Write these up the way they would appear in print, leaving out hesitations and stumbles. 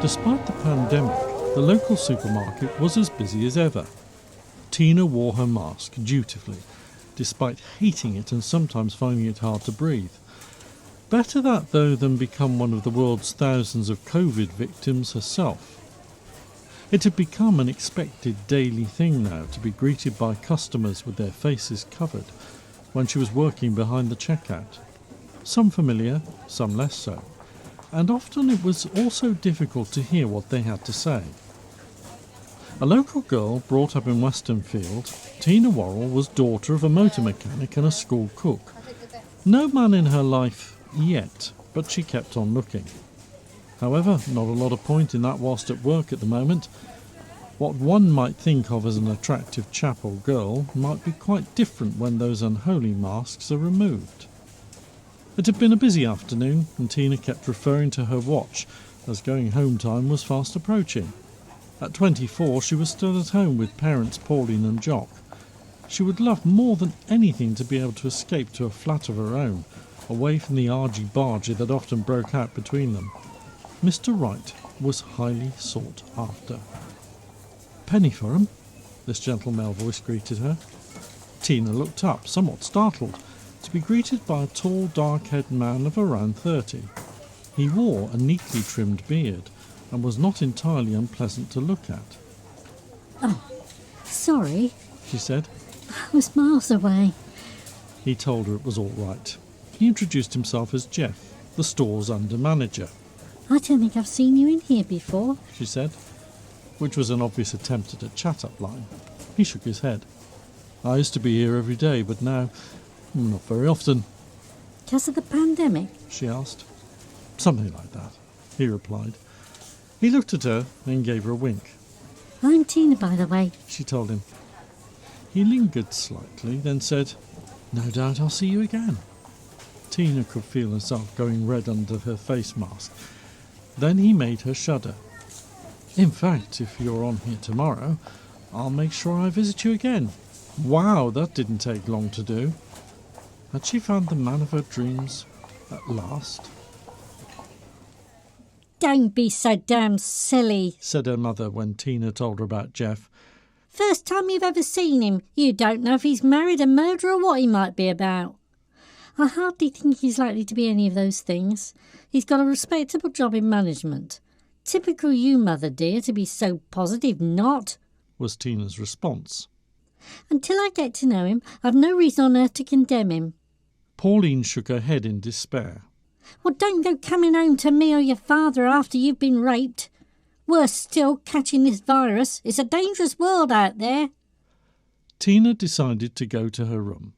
Despite the pandemic, the local supermarket was as busy as ever. Tina wore her mask dutifully, despite hating it and sometimes finding it hard to breathe. Better that, though, than become one of the world's thousands of COVID victims herself. It had become an expected daily thing now to be greeted by customers with their faces covered when she was working behind the checkout. Some familiar, some less so. And often it was also difficult to hear what they had to say. A local girl brought up in Westernfield, Tina Worrall was daughter of a motor mechanic and a school cook. No man in her life yet, but she kept on looking. However, not a lot of point in that whilst at work at the moment. What one might think of as an attractive chap or girl might be quite different when those unholy masks are removed. It had been a busy afternoon, and Tina kept referring to her watch as going home time was fast approaching. At 24, she was still at home with parents Pauline and Jock. She would love more than anything to be able to escape to a flat of her own, away from the argy-bargy that often broke out between them. Mr. Wright was highly sought after. "Penny for 'em?" this gentle male voice greeted her. Tina looked up, somewhat startled, to be greeted by a tall, dark-haired man of around 30. He wore a neatly trimmed beard and was not entirely unpleasant to look at. "Oh, sorry," she said. "I was miles away." He told her it was all right. He introduced himself as Jeff, the store's under-manager. "I don't think I've seen you in here before," she said, which was an obvious attempt at a chat-up line. He shook his head. "I used to be here every day, but now, not very often." "'Cause of the pandemic?" she asked. "Something like that," he replied. He looked at her and gave her a wink. "I'm Tina, by the way," she told him. He lingered slightly, then said, "No doubt I'll see you again." Tina could feel herself going red under her face mask. Then he made her shudder. "In fact, if you're on here tomorrow, I'll make sure I visit you again." Wow, that didn't take long to do. Had she found the man of her dreams at last? "Don't be so damn silly," said her mother when Tina told her about Jeff. "First time you've ever seen him. You don't know if he's married, a murderer, or what he might be about." "I hardly think he's likely to be any of those things. He's got a respectable job in management. Typical you, mother dear, to be so positive not," was Tina's response. "Until I get to know him, I've no reason on earth to condemn him." Pauline shook her head in despair. "Well, don't go coming home to me or your father after you've been raped. Worse still, catching this virus. It's a dangerous world out there." Tina decided to go to her room,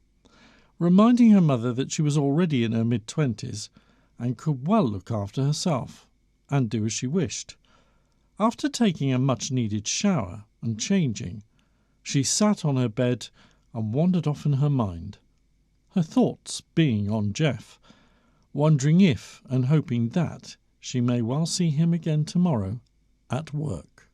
reminding her mother that she was already in her mid-20s and could well look after herself and do as she wished. After taking a much-needed shower and changing, she sat on her bed and wandered off in her mind, her thoughts being on Jeff, wondering if and hoping that she may well see him again tomorrow at work.